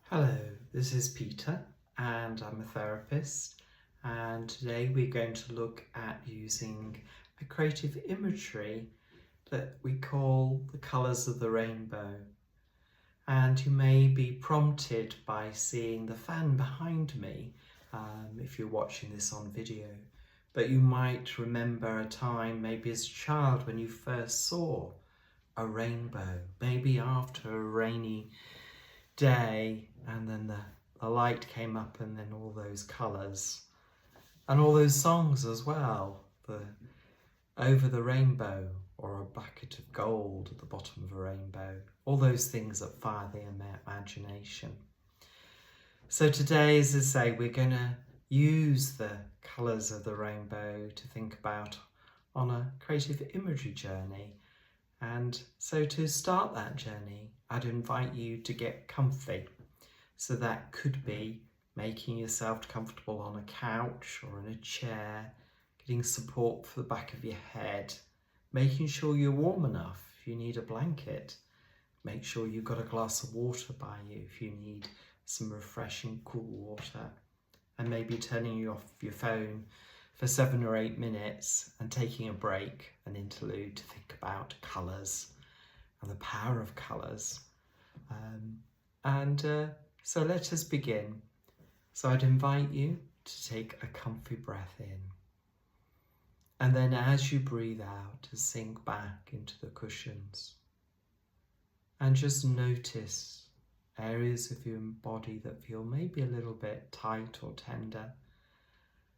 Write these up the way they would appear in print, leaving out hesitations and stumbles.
Hello, this is Peter and I'm a therapist, and today we're going to look at using a creative imagery that we call the colours of the rainbow. And you may be prompted by seeing the fan behind me if you're watching this on video, but you might remember a time maybe as a child when you first saw a rainbow, maybe after a rainy day, and then the light came up and then all those colours and all those songs as well, the over the rainbow, or a bucket of gold at the bottom of a rainbow, all those things that fire the imagination. So today, as I say, we're going to use the colours of the rainbow to think about on a creative imagery journey. And so to start that journey, I'd invite you to get comfy. So that could be making yourself comfortable on a couch or in a chair, getting support for the back of your head, making sure you're warm enough if you need a blanket, make sure you've got a glass of water by you if you need some refreshing cool water, and maybe turning you off your phone for 7 or 8 minutes and taking a break, an interlude, to think about colours and the power of colours. So let us begin. So I'd invite you to take a comfy breath in, and then as you breathe out, to sink back into the cushions and just notice areas of your body that feel maybe a little bit tight or tender.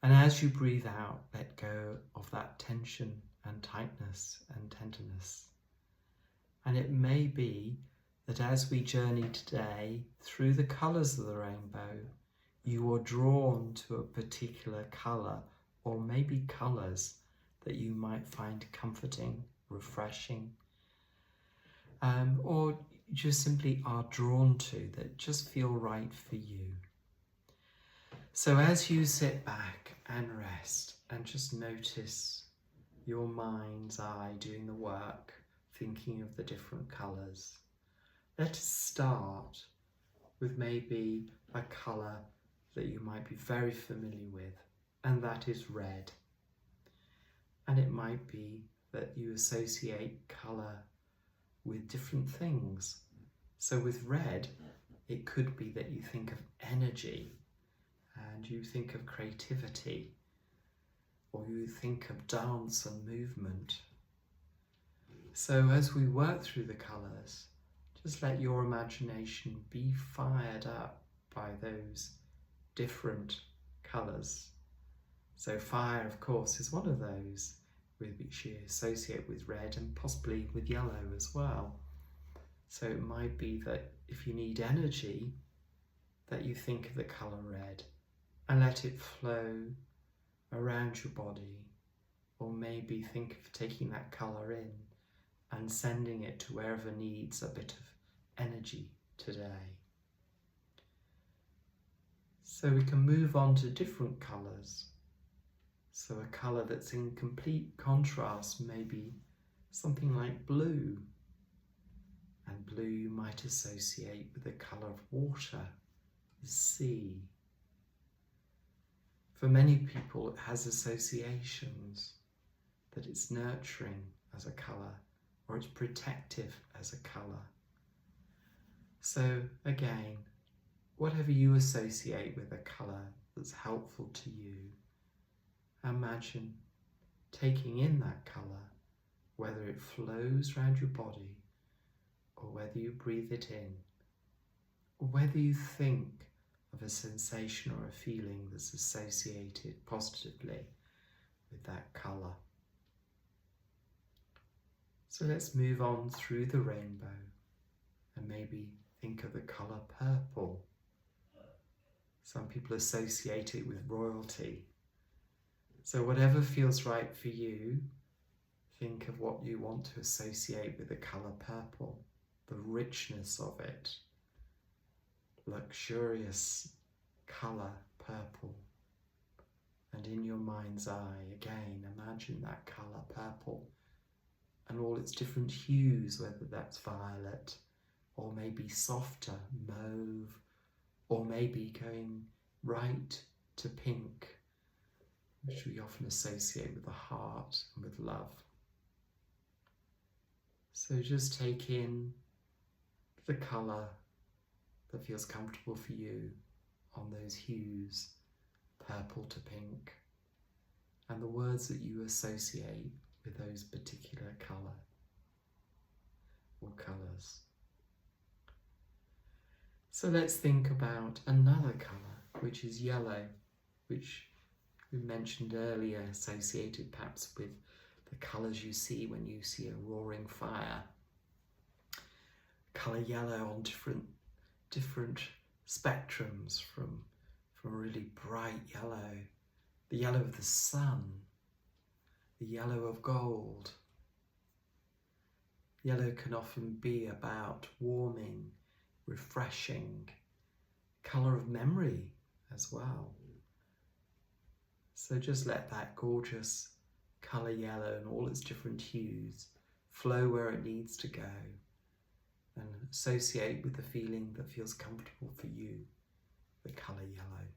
And as you breathe out, let go of that tension and tightness and tenderness. And it may be that as we journey today through the colours of the rainbow, you are drawn to a particular colour, or maybe colours that you might find comforting, refreshing, or just simply are drawn to, that just feel right for you. So as you sit back and rest and just notice your mind's eye doing the work, thinking of the different colours, let us start with maybe a colour that you might be very familiar with, and that is red. And it might be that you associate colour with different things. So with red, it could be that you think of energy, and you think of creativity, or you think of dance and movement. So as we work through the colours, just let your imagination be fired up by those different colours. So fire, of course, is one of those which you associate with red, and possibly with yellow as well. So it might be that if you need energy, that you think of the colour red and let it flow around your body, or maybe think of taking that colour in and sending it to wherever needs a bit of energy today. So we can move on to different colours. So a colour that's in complete contrast, maybe something like blue. And blue you might associate with the colour of water, the sea. For many people it has associations that it's nurturing as a colour, or it's protective as a colour. So again, whatever you associate with a colour that's helpful to you, imagine taking in that colour, whether it flows around your body, or whether you breathe it in, or whether you think of a sensation or a feeling that's associated positively with that colour. So let's move on through the rainbow and maybe think of the colour purple. Some people associate it with royalty. So whatever feels right for you, think of what you want to associate with the colour purple, the richness of it, luxurious colour purple. And in your mind's eye, again, imagine that colour purple and all its different hues, whether that's violet or maybe softer mauve or maybe going right to pink, which we often associate with the heart and with love. So just take in the colour that feels comfortable for you on those hues, purple to pink, and the words that you associate with those particular colour or colours. So let's think about another colour, which is yellow, which we mentioned earlier, associated perhaps with the colours you see when you see a roaring fire. Colour yellow on different spectrums, from really bright yellow, the yellow of the sun, the yellow of gold. Yellow can often be about warming, refreshing, colour of memory as well. So just let that gorgeous colour yellow and all its different hues flow where it needs to go, and associate with the feeling that feels comfortable for you, the colour yellow.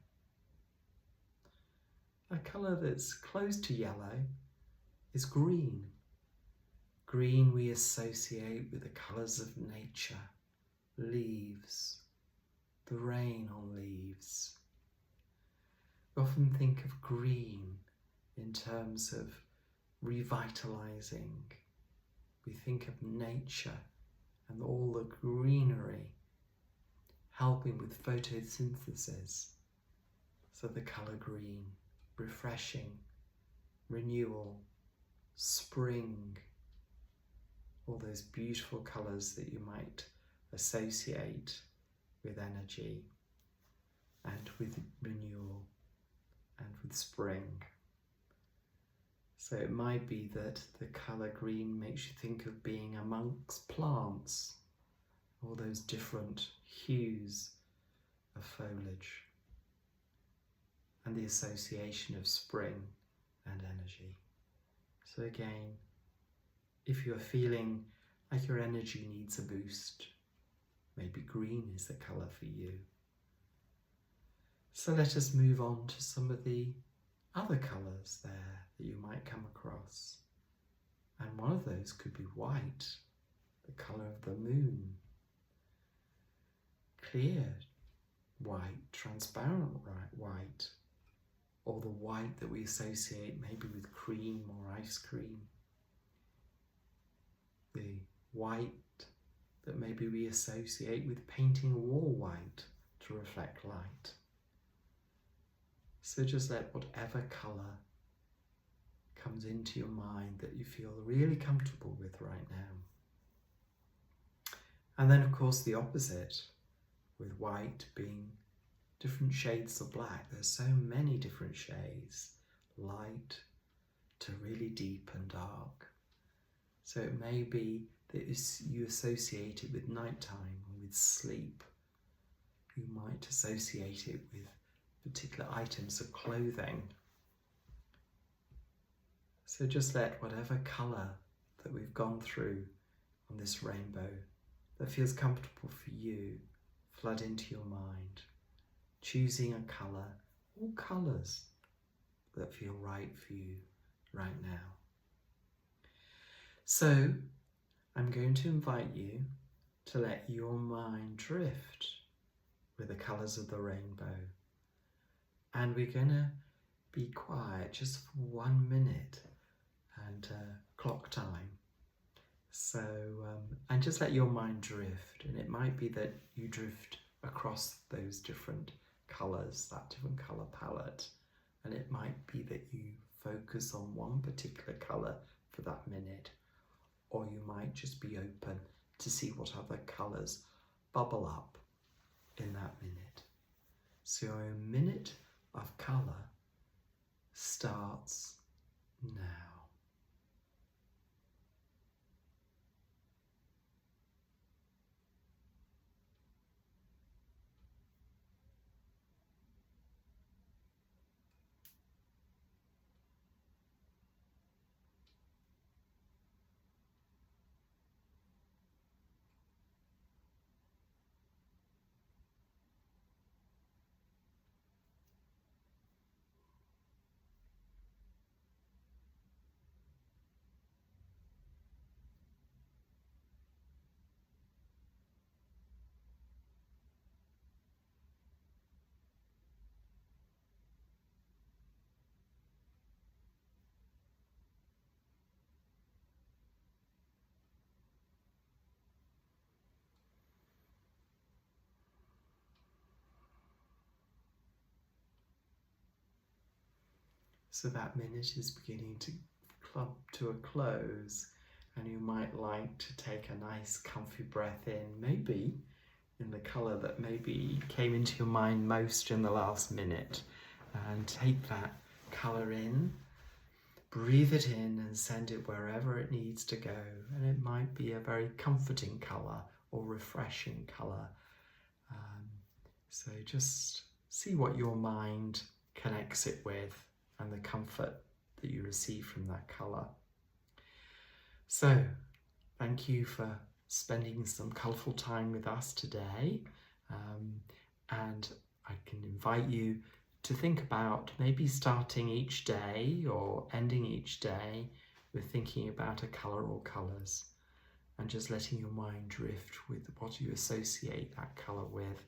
A colour that's close to yellow is green. Green we associate with the colours of nature, leaves, the rain on leaves. We often think of green in terms of revitalising. We think of nature and all the greenery helping with photosynthesis. So the colour green, refreshing, renewal, spring, all those beautiful colours that you might associate with energy and with renewal and with spring. So it might be that the colour green makes you think of being amongst plants, all those different hues of foliage, and the association of spring and energy. So again, if you're feeling like your energy needs a boost, maybe green is the colour for you. So let us move on to some of the other colours there that you might come across. And one of those could be white, the colour of the moon. Clear white, transparent white, or the white that we associate maybe with cream or ice cream. The white that maybe we associate with painting a wall white to reflect light. So just let whatever colour comes into your mind that you feel really comfortable with right now. And then of course the opposite, with white being different shades of black. There's so many different shades, light to really deep and dark. So it may be that you associate it with nighttime or with sleep. You might associate it with particular items of clothing. So just let whatever colour that we've gone through on this rainbow that feels comfortable for you flood into your mind, choosing a colour or colours that feel right for you right now. So I'm going to invite you to let your mind drift with the colours of the rainbow. And we're going to be quiet just for 1 minute and clock time. So, and just let your mind drift. And it might be that you drift across those different colours, that different colour palette. And it might be that you focus on one particular colour for that minute. Or you might just be open to see what other colours bubble up in that minute. So a minute of colour starts now. So that minute is beginning to club to a close, and you might like to take a nice comfy breath in, maybe in the colour that maybe came into your mind most in the last minute, and take that colour in, breathe it in and send it wherever it needs to go. And it might be a very comforting colour or refreshing colour. So just see what your mind connects it with and the comfort that you receive from that colour. So thank you for spending some colourful time with us today, and I can invite you to think about maybe starting each day or ending each day with thinking about a colour or colours, and just letting your mind drift with what you associate that colour with,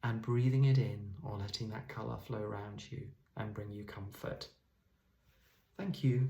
and breathing it in or letting that colour flow around you and bring you comfort. Thank you.